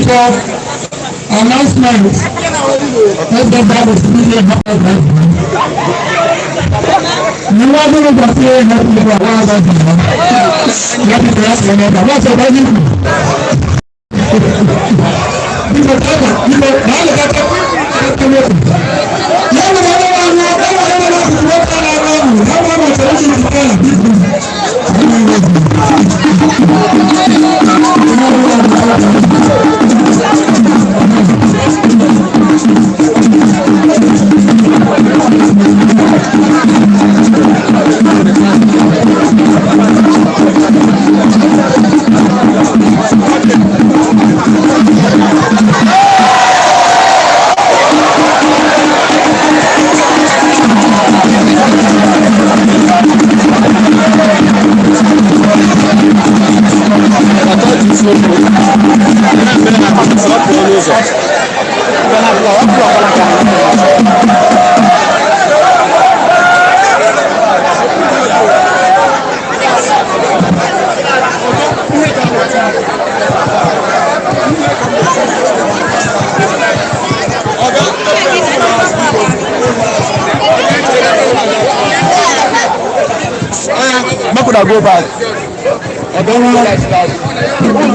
for announcements. Let's get back to the media. You want to go to the help me for a while. Let me ask you another. What's your budget? Go back. I don't know that.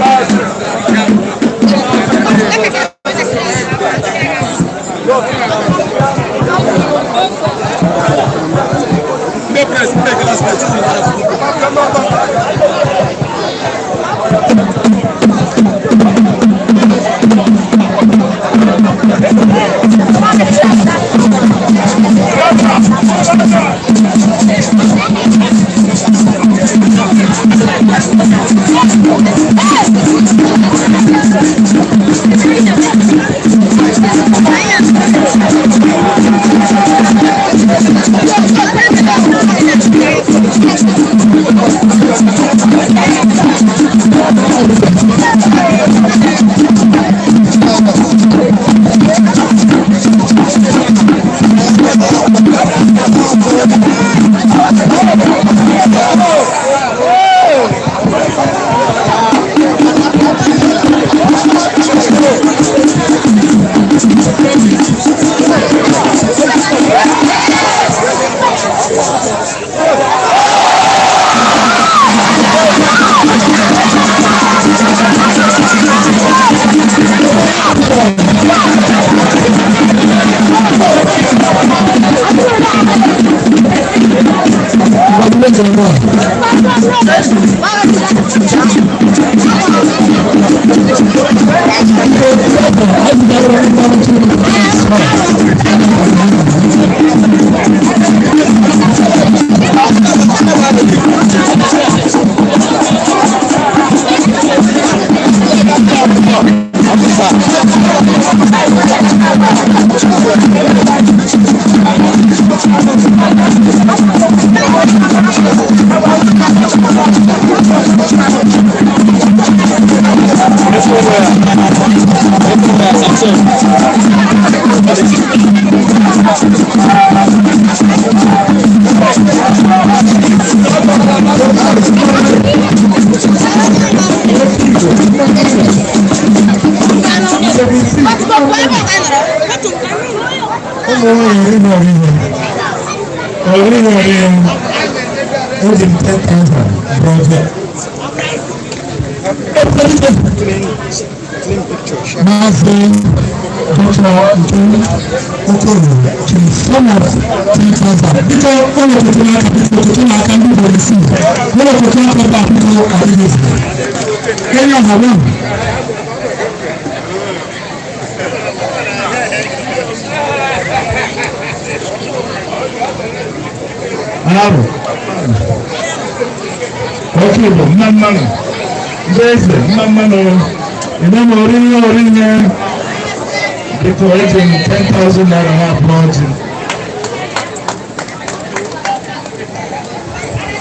Decorating 10,000 naira half margin.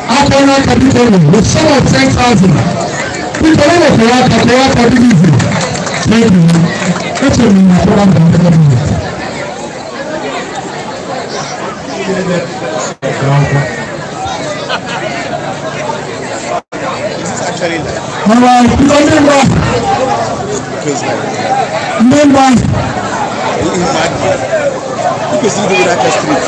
Akona Kapitoli with some of 10,000. People in the Koyaka Division. Thank you. That's what we need to All right, Member. You can see the way that street.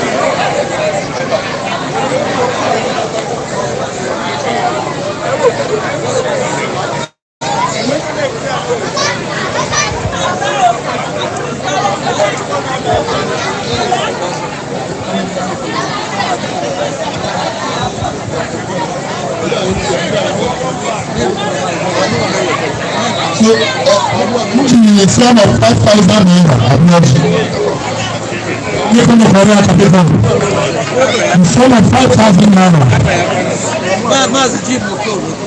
The sum of 5,000 naira abroad. You can afford it. The sum of 5,000 naira.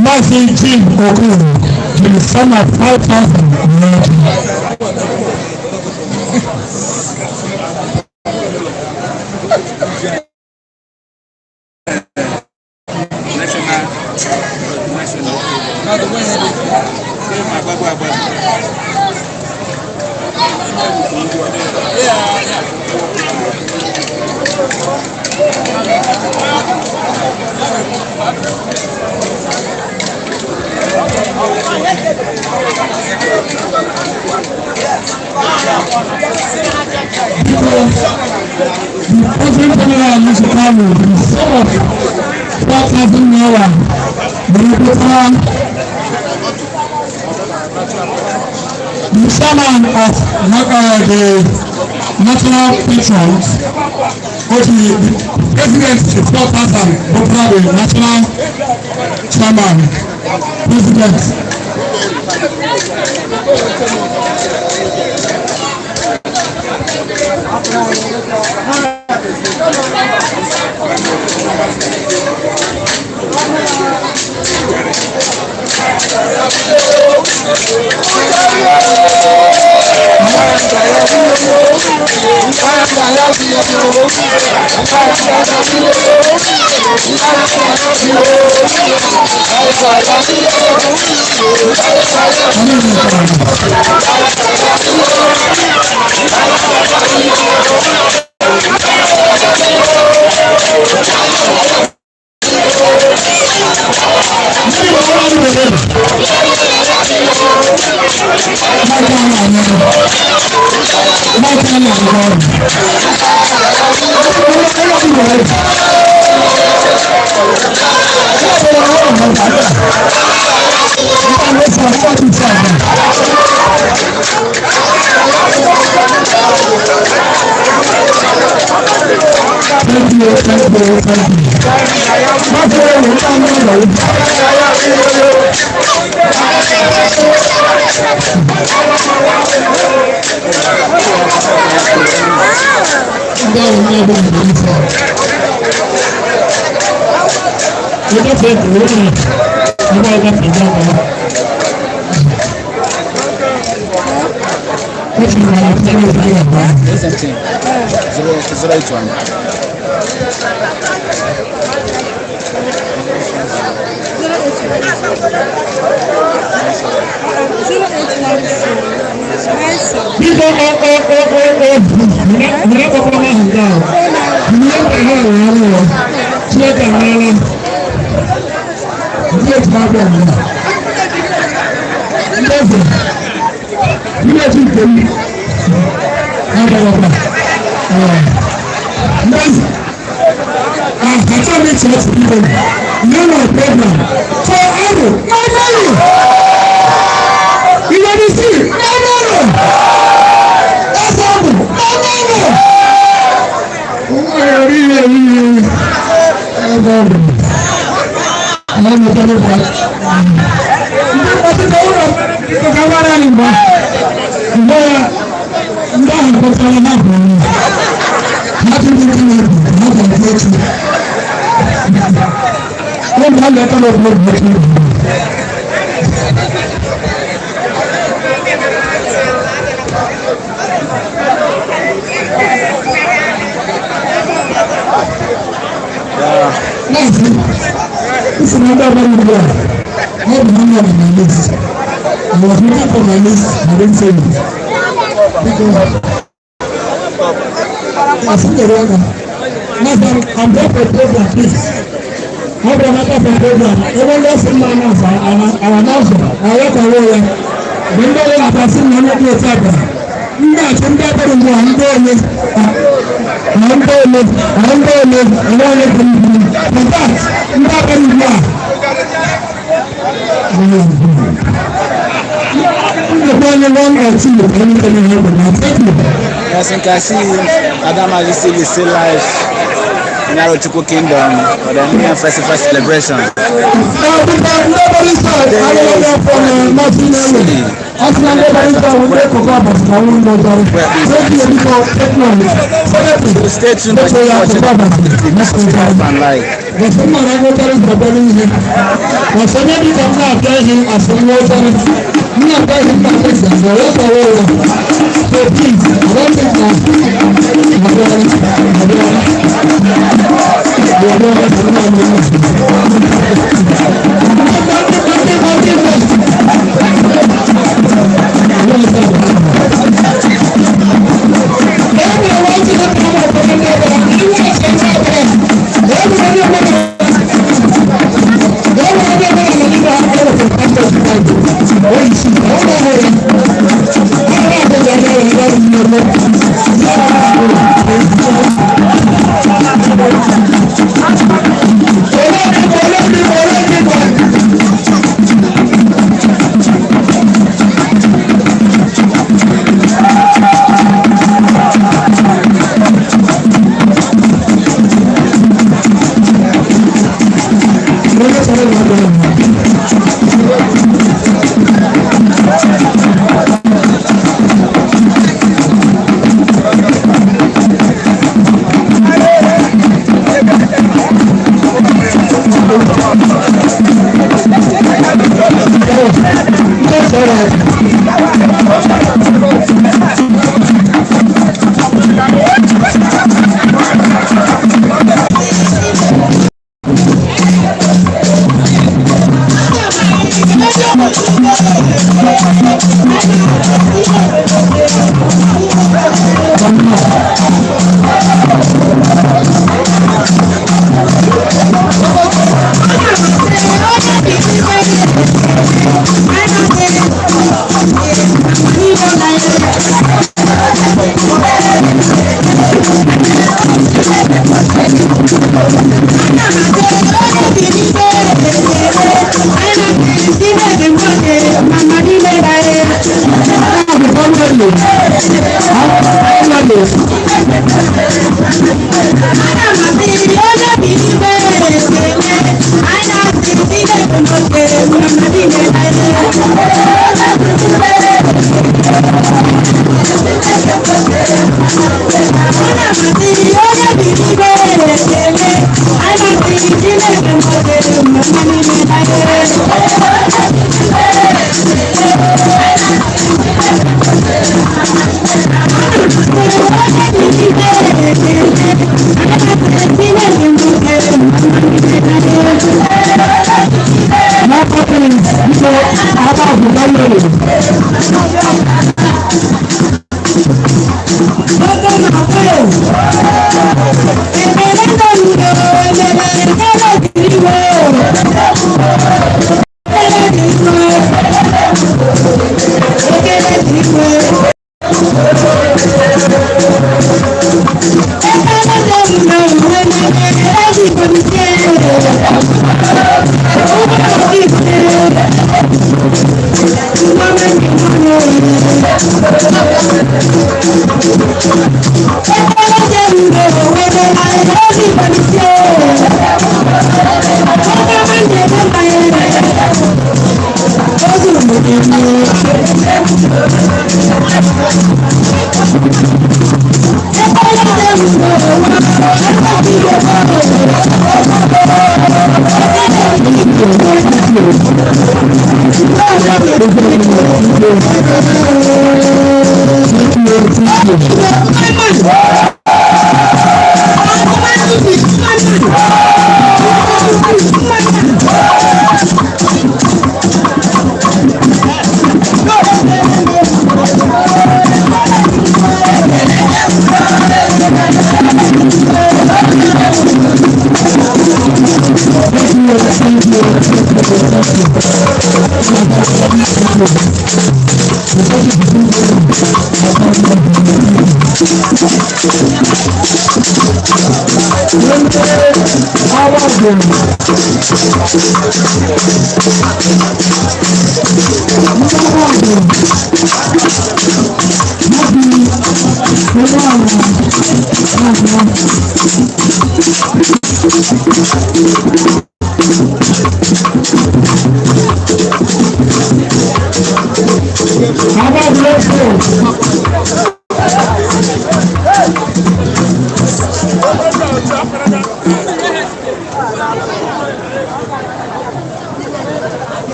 Mazi Jim Okoro. The sum of 5,000 naira. The chairman of the national patrons, the president is 4,000, the national chairman, president. This is another very good one. I have the number on my list. I was looking for my list, I didn't say it. Because I see the wrong one. I'm there for a program, please. I'm there for a program. Everyone else in my house, I announce it. I work away. Bendera la Brasil no lo puede sacar. Mira, son datos de los andones. Andones. Yes, and can see Adam Ali still live in Arochukwu Kingdom for the New Year Festival celebration. Stay tuned for and like.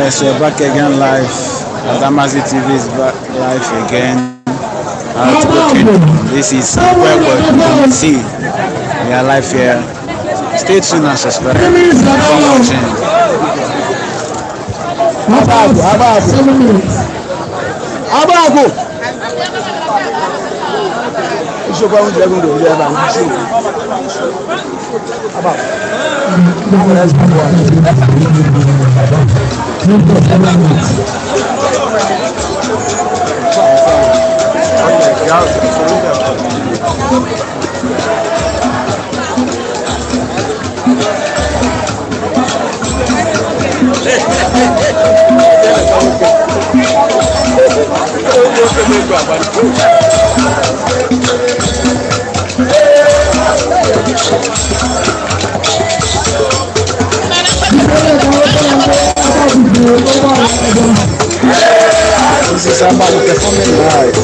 Yes, we're back again live. Adamazi TV is back live again. This is where we see. We are live here. Stay tuned and subscribe for watching. Abago. This is about performing live.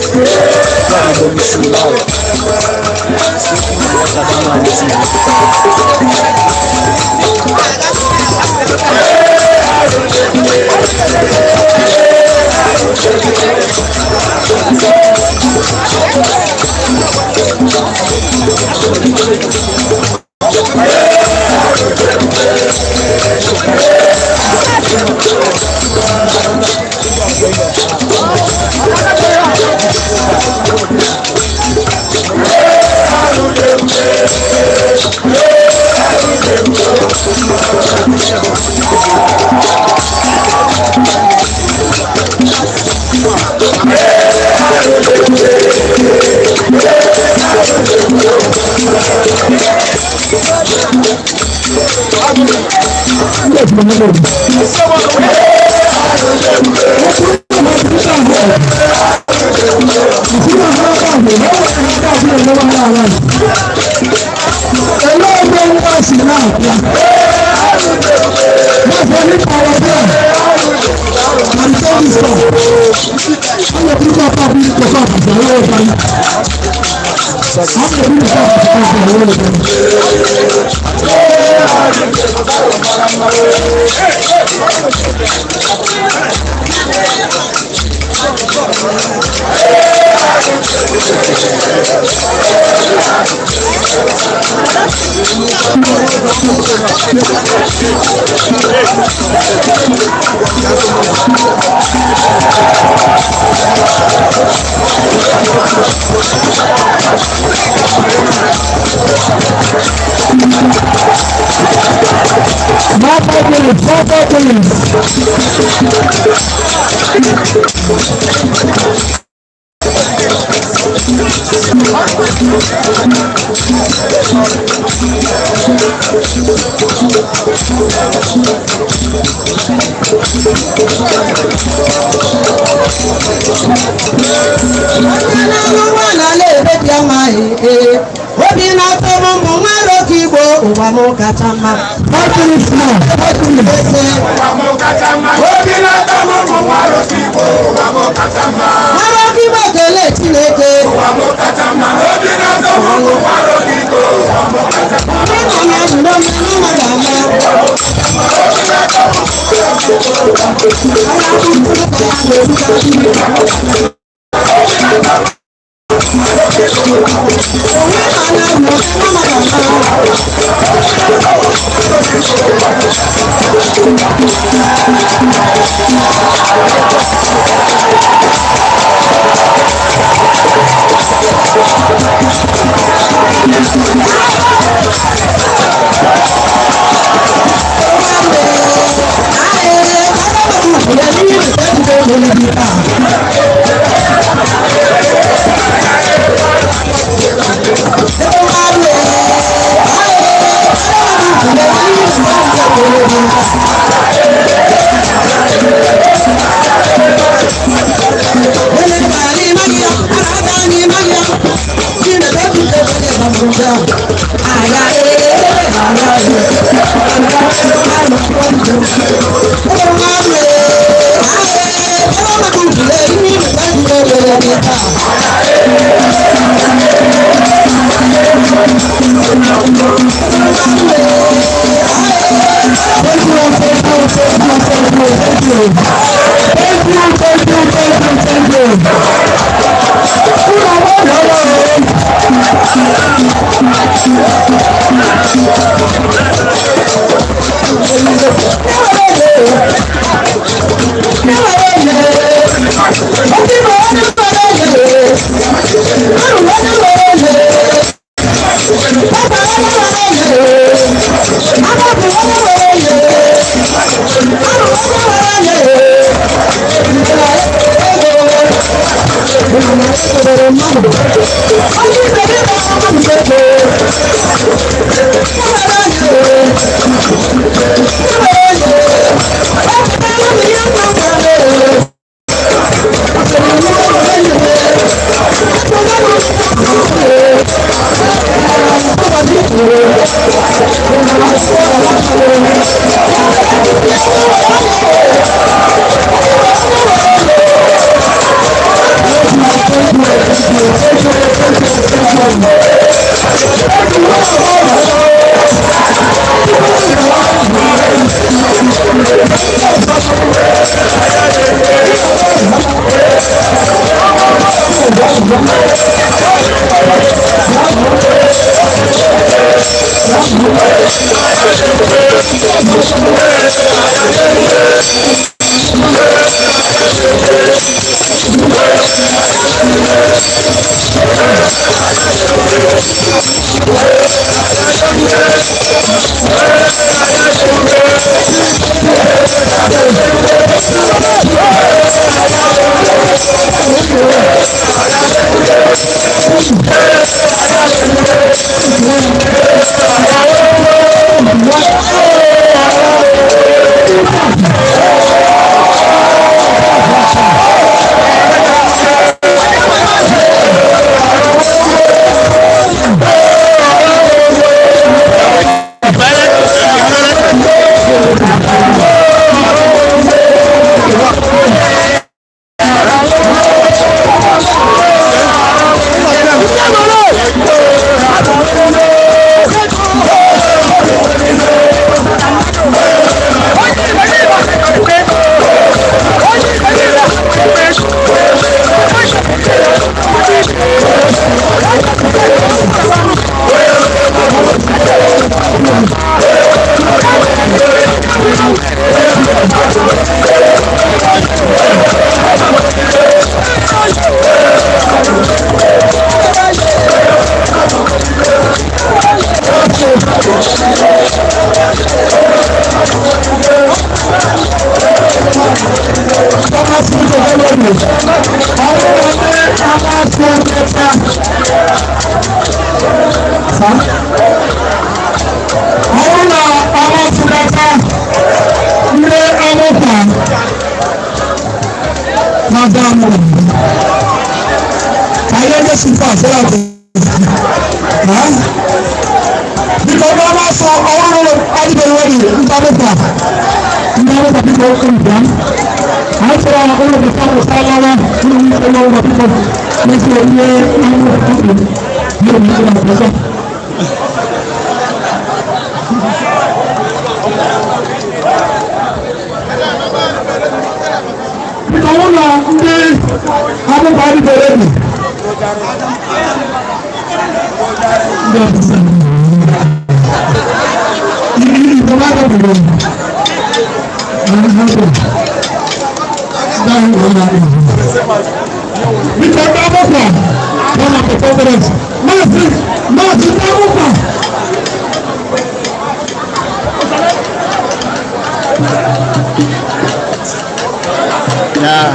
Yeah,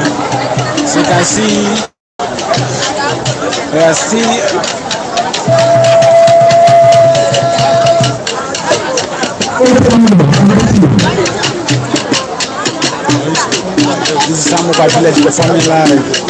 so you can see we are still this is some of our village performing live.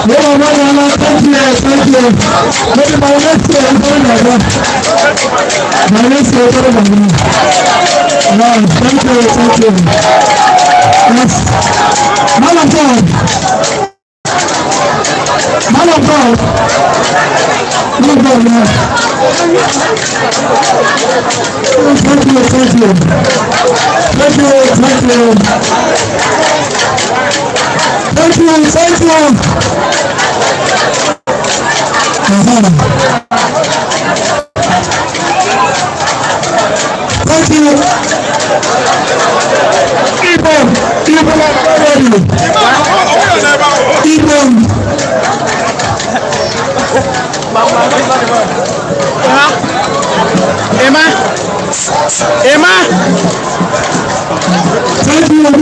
Thank you. Maybe my next year I'm going like that. My next year I'm going like that. No, thank you. Yes. Man of God. Man of God. Man of God, man. Thank you. Thank you. Emma. Thank you,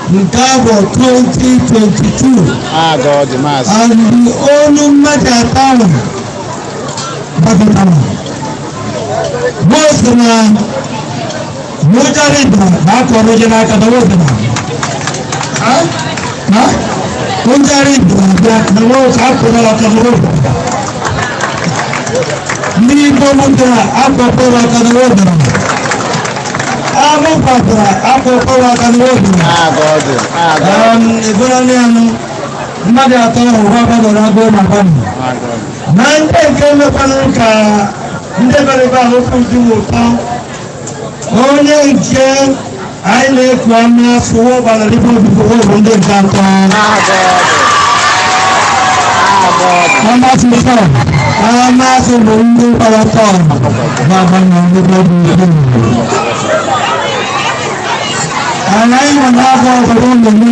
Ngabo 2022. God, Master. And the only matter town. Most of them, Mujarida, not original Kadawana. Mujarida, the most apple of the world. Nibomuda, apple of the world. I'm Apple Ibrahim, Mother Robert Rago Mabam. Nante came upon Luca, never about to only Jen, I make one mass war by the little before on the canton. I'm not the song. I'm not the window for a song. And I am not going to be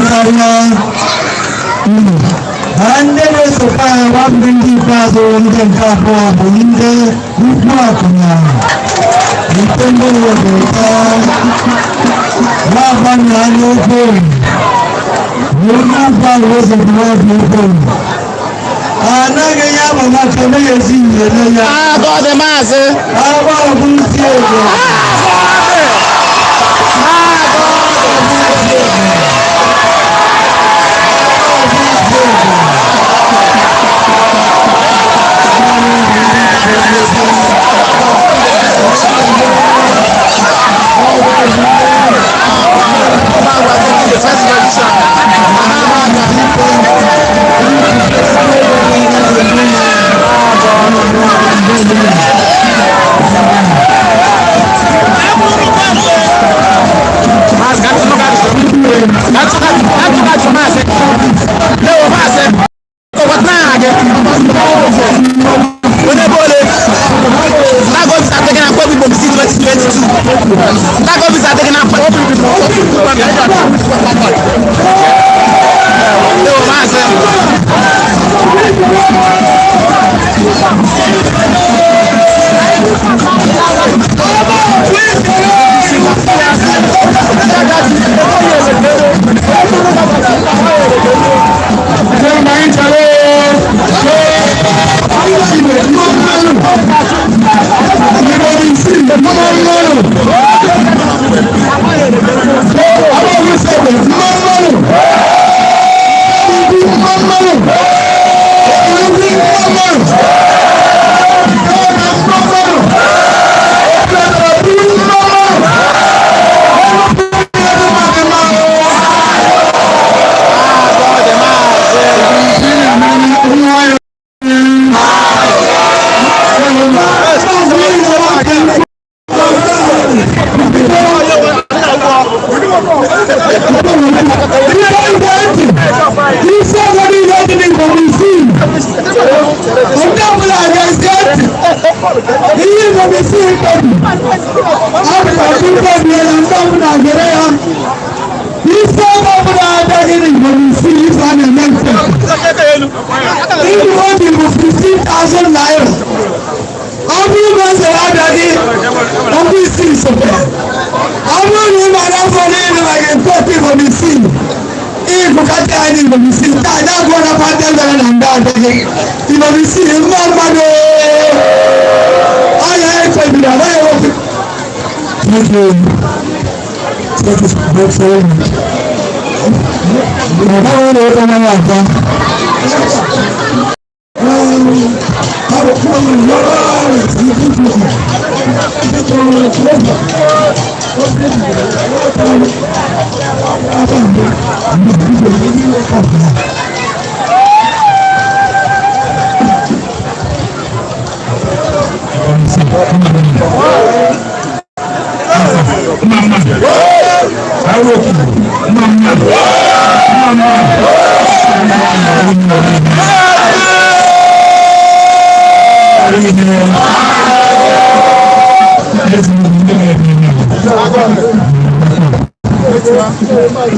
and there was a fire 120 plus on the top of the window. Good morning now. The temple was a car. Ravan and your phone. Your number was a blood your phone. And I am a much amazing. God, the master. How about you? in the and if you want to 15,000 naira, everyone say, I got it. Every city is okay. Everyone like a copy for the scene. If you can't tell me the scene, that's what I'm telling you. You know, the scene is not bad. I ain't thank you. Thank you very much.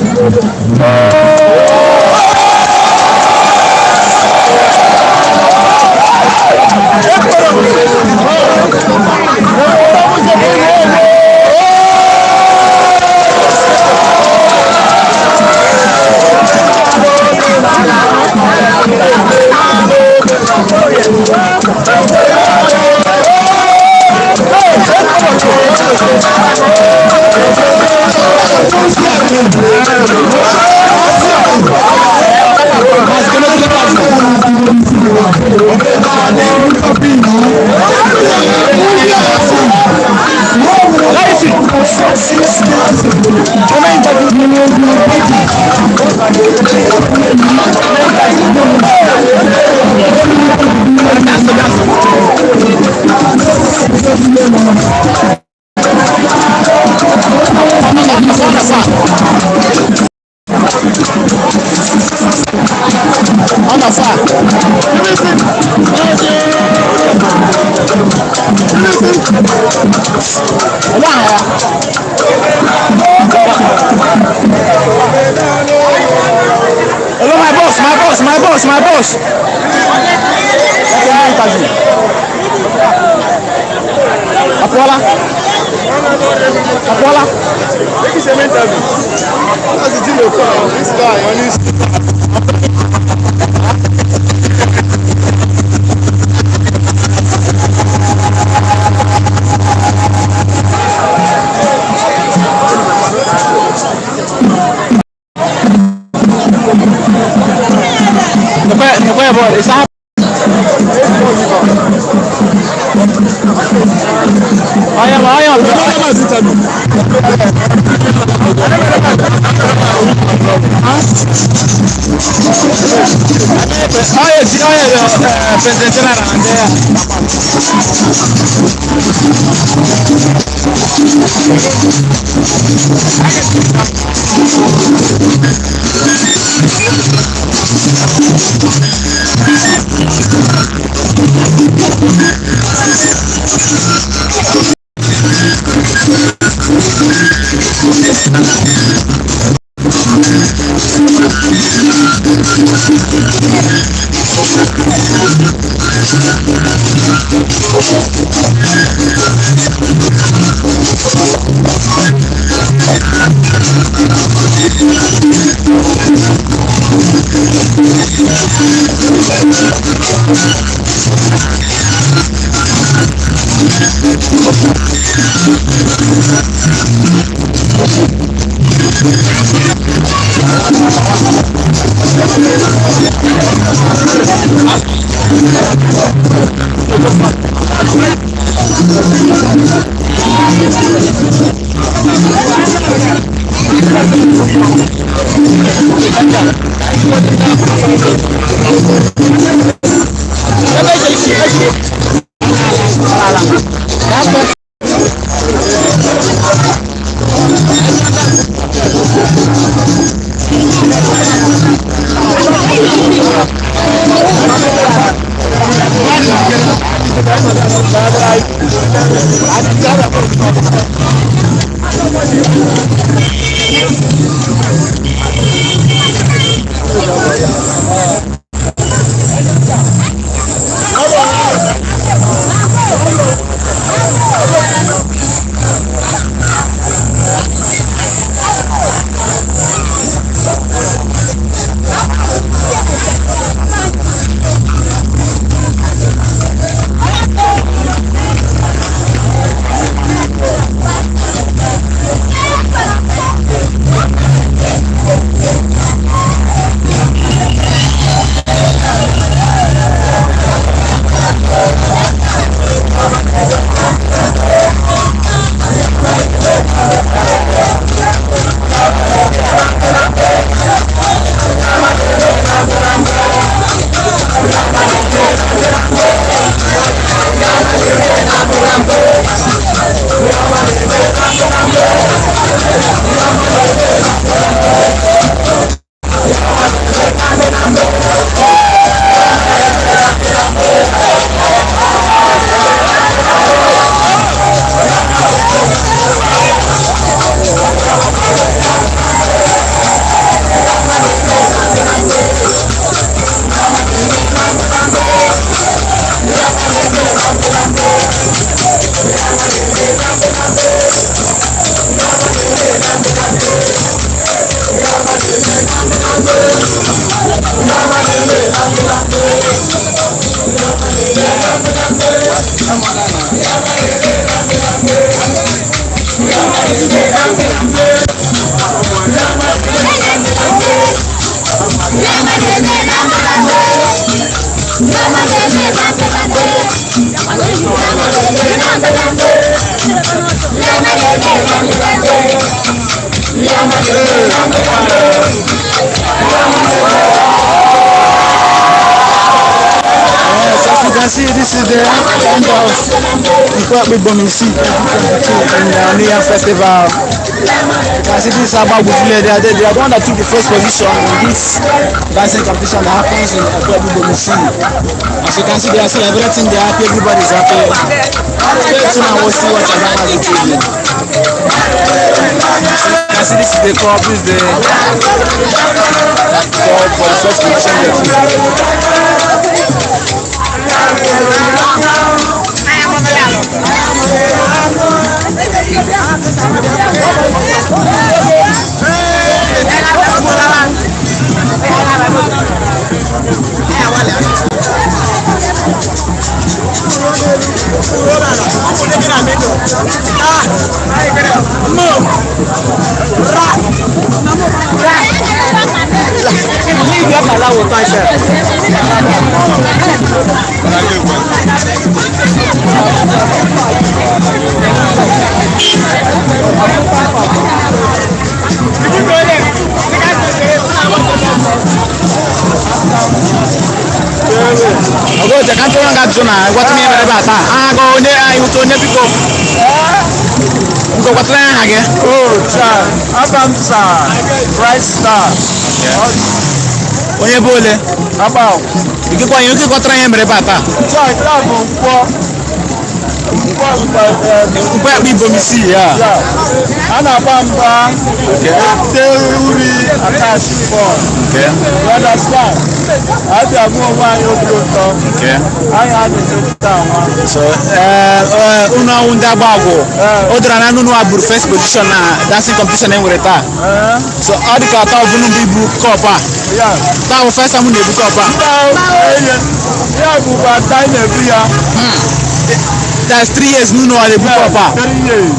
Hello, my boss. Apola. This guy on his it's not. I am. As you can see, this is the end of Nkwabi Bomisi 2022 in the New Year Festival. You can see this about Bufule. They are the one that took the first position in this dancing competition that happens in Nkwabi Bomisi. As you can see, they are celebrating. They are happy. Everybody is happy. Stay tuned and we'll see what Adama is doing. You can see this is the club. This is the club for the first position. Ogo je kan to nga zona what me mere ba ta go ne ayu to ne biko ngo kwatla ha ge Oh, cha. Abamsa. Bright Star. onye bole About. ike kwa yin ke kwatra yin mere ba ta Cha, cha bo npo. Nkwa bi Bomisi ya Ana bamba. Uri attached for. okay You understand? I have more one you okay I had to down. so una unda bago odra na nunu abur first position na dancing competition en wereta so all the kata of nu bi bu cup Yeah. ta o first time na bu cup Yeah, go back time every year. that's 3 years nunu na bu cup 3 years.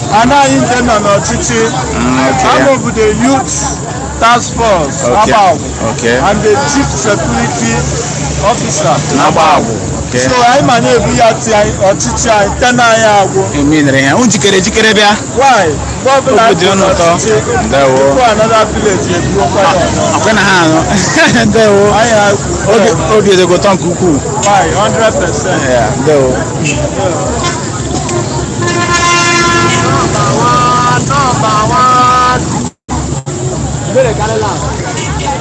And I intend on Chichi. I'm of the youth task force. About. okay And the chief security officer. okay So I'm an every year or Chichi. I tell you. eminere ya unjikere jikere bia Why? Obodo no to. Ndewo. Go another village. akwena ha no ndewo I have. obi de go ton kuku Why? 100%. yeah ndewo Number one. Very good.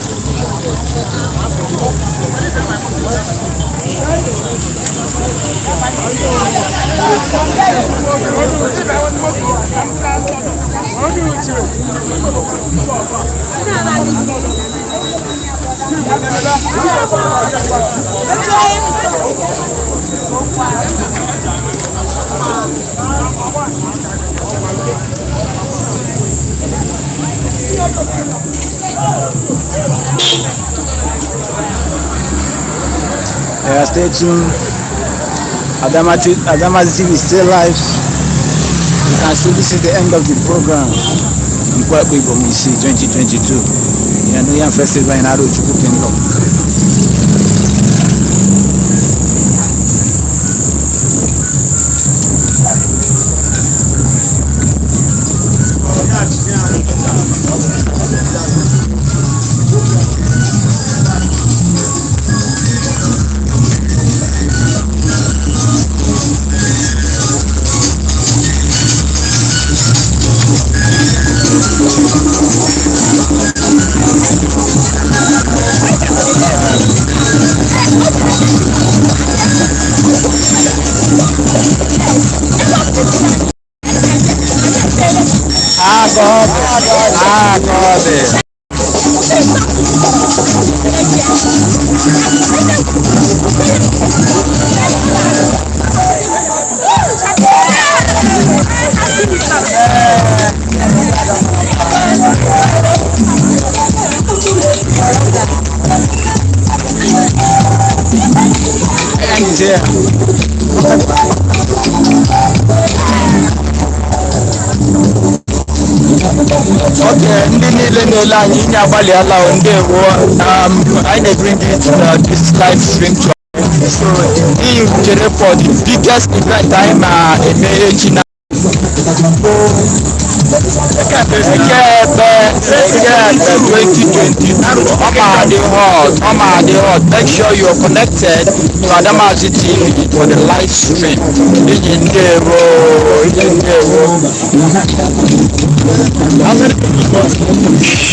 Yeah, stay tuned. Adama TV is still live. You can see this is the end of the program. Nkwabi Bomisi 2022. Yeah, New Year Festival in Arochukwu Kingdom. God. Okay, ndị niile na-ele anyị inye abalị ala ndewo I bring it this live stream to so iyi chere for the biggest event anyị ma eme echi na hot. Make sure you're connected to Adamazi TV for the live stream. How many people?